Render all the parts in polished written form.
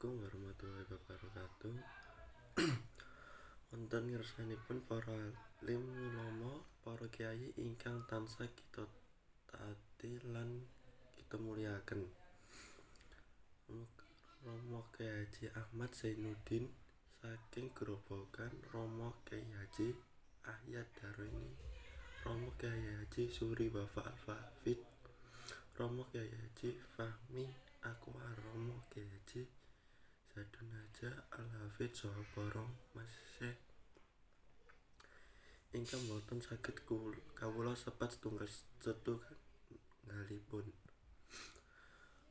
Assalamualaikum warahmatullahi wabarakatuh. Wonten ngersanipun para alim ulama, para kiai ingkang tansah kita taati lan kita mulyakaken. Romo Kyai Haji Ahmad Zainuddin saking Grobogan, Romo Kyai Haji Ahyad Daroeni, Romo Kyai Haji Suri Wafa Al-Fafid, Romo Kyai Haji Fahmi Akwar, Romo Kyai Haji Zadun Haja Al-Hafid saha para masyayikh ingkang boten saged kawula sebat setunggalipun.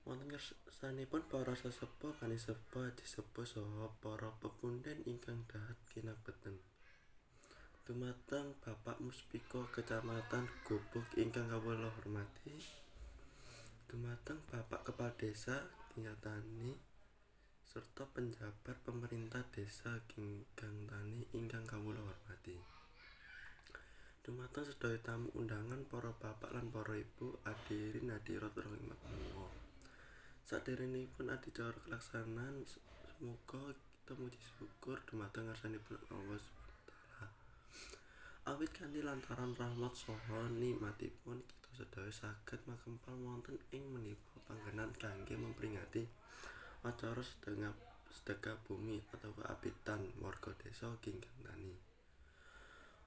Wonten ngersanipun para sesepuh, kanisepuh, adisepuh saha para pepundhen ingkang dahat kinabeten. Dumateng Bapak Muspiko Kecamatan Gubuk ingkang kawula hormati. Dumateng Bapak Kepala Desa Ginjang Tani serta penjabat pemerintah desa Ginjang Tani ingkang kawula hormati. Dumateng sedaya tamu undangan, para bapak lan para ibu, hadirin hadirat rahimakumullah. Saderengipun adicara kelaksanan, semoga kita muji syukur dumateng ngarsanipun Allah Subhanahu wa taala. Awit kanthi lantaran rahmat saha nikmatipun kita sedaya saged makempal wonten ing menika panggenan kangge memperingati acara sedekah bumi atau keapitan warga desa Ginjang Tani.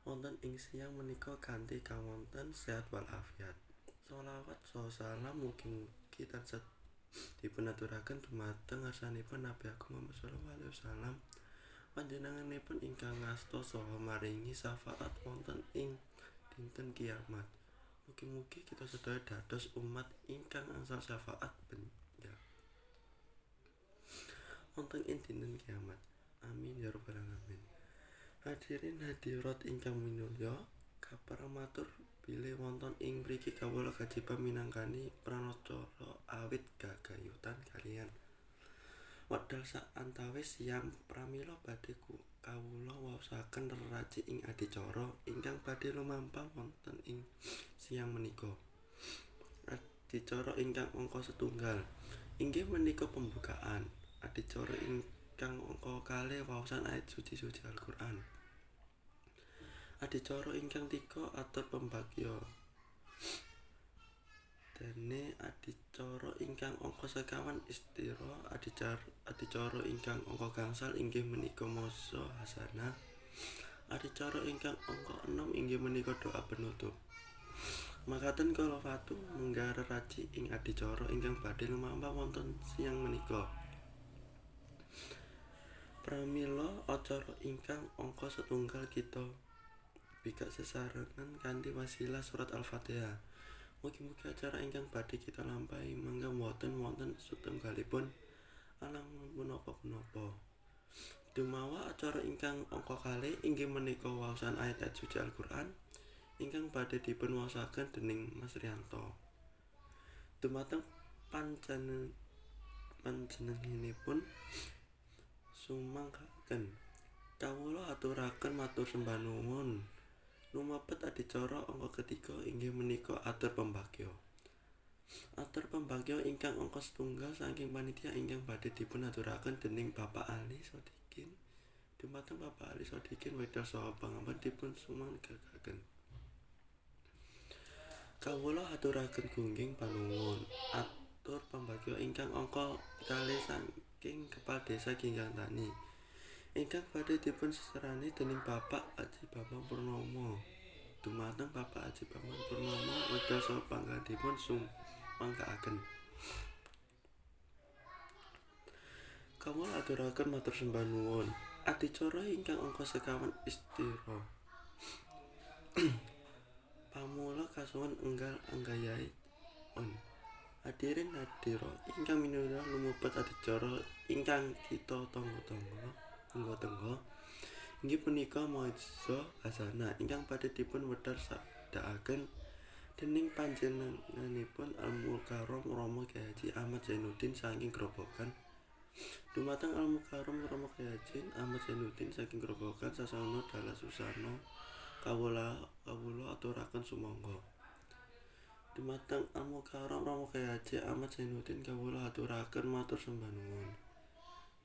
Wonten ing siang menika kanthi kawonten sehat walafiat. Sholawat saha salam mugi-mugi tansah dipunaturaken dumateng ngarsanipun Nabi Agung Muhammad sallallahu alaihi wasallam. Panjenenganipun ingkang ngasta saha maringi syafaat wonten ing dinten kiamat. Mugi-mugi kita sedaya dados umat ingkang angsal syafaat wonten ing dinten kiamat. Amin ya rabbal alamin. Hadirin hadirat ingkang minulya, kapareng matur bilih wonten ing mriki kawula kajiban minangkani pranacara awit gagayutan kaliyan wekdal sak antawis siam pramila badhe kawula waosaken reraji ing adicara ingkang badhe lumampah wonten ing siang menika. Adicara ingkang angka setunggal inggih menika pembukaan. Adicara ingkang angka kalih waosan ayat suci-suci Al-Qur'an. Adicara ingkang 3 atur pembagya. Dene adicara ingkang angka sekawan istira. Adicara ingkang angka gangsal inggih menika masa hasanah. Adicara ingkang angka 6 inggih menika doa penutup. Makaten kala watu menggah reraji ing adicara ingkang badhe lumampah wonten siang menika. Pramila acara ingkang angka setunggal kita bikak sesarengan kanthi wasilah surat Al-Fatihah. Mugi-mugi acara ingkang badhe kita lampahi mangga wonten setunggalipun alang menapa-menapa. Dumawa acara ingkang angka kalih inggih menika waosan ayat-ayat suci Al-Qur'an ingkang badhe dipun waosaken dening Mas Riyanto. Dumateng panjenenganipun sumangkaken kawula aturaken matur sembah nuwun. Lumebet adicara angka ketiga inggih menika atur pembagya. Atur pembagya ingkang angka setunggal saking panitia ingkang badhe dipun aturaken dening Bapak Ali Sodikin. Dumateng Bapak Ali Sodikin wedal saha pangampun dipun sumangkaken. Kawula aturaken gungging panuwun. Atur pembagya ingkang angka kalih saking Kepala Desa Ginjang Tani ingkang badhe dipun seserani dening Bapak Haji Bambang Purnomo. Dumateng Bapak Haji Bambang Purnomo wedal saha panggadipun sumangkaken. Kawula aturaken matur sembah nuwun. Adicara ingkang angka sekawan istira. Pamula kasuwun enggal anggayaipun. Hadirin hadirat ingkang minulya, lumebet adicara ingkang kita tengga-tengga inggih punika maisa hasanah ingkang badhe dipun wedal sabdaaken dening panjenenganipun Al-Mukarram Romo Kyai Haji Ahmad Zainuddin saking Grobogan. Dumateng Al-Mukarram Romo Kyai Haji Ahmad Zainuddin saking Grobogan sasana dalah susana kawula aturaken sumangga. Dumateng Al-Mukarram Romo Kyai Haji Ahmad Zainuddin kawula aturaken matur sembah nuwun.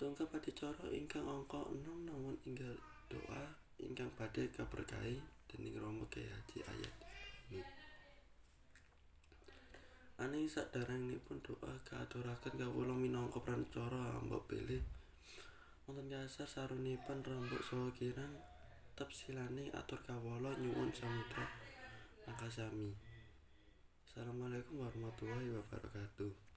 Tungkap adicara ingkang angka 6 namun enggal doa ingkang badhe kaberkahi dening Rama Kyai Haji Ayadipani. Ananging saderengipun doa kaaturaken kawula minangka prancara ambek bilih wonten kasar sarunipun rembug saha kirang tepsilaning atur kawula nyuwun samudra mangkasami. Assalamualaikum warahmatullahi wabarakatuh.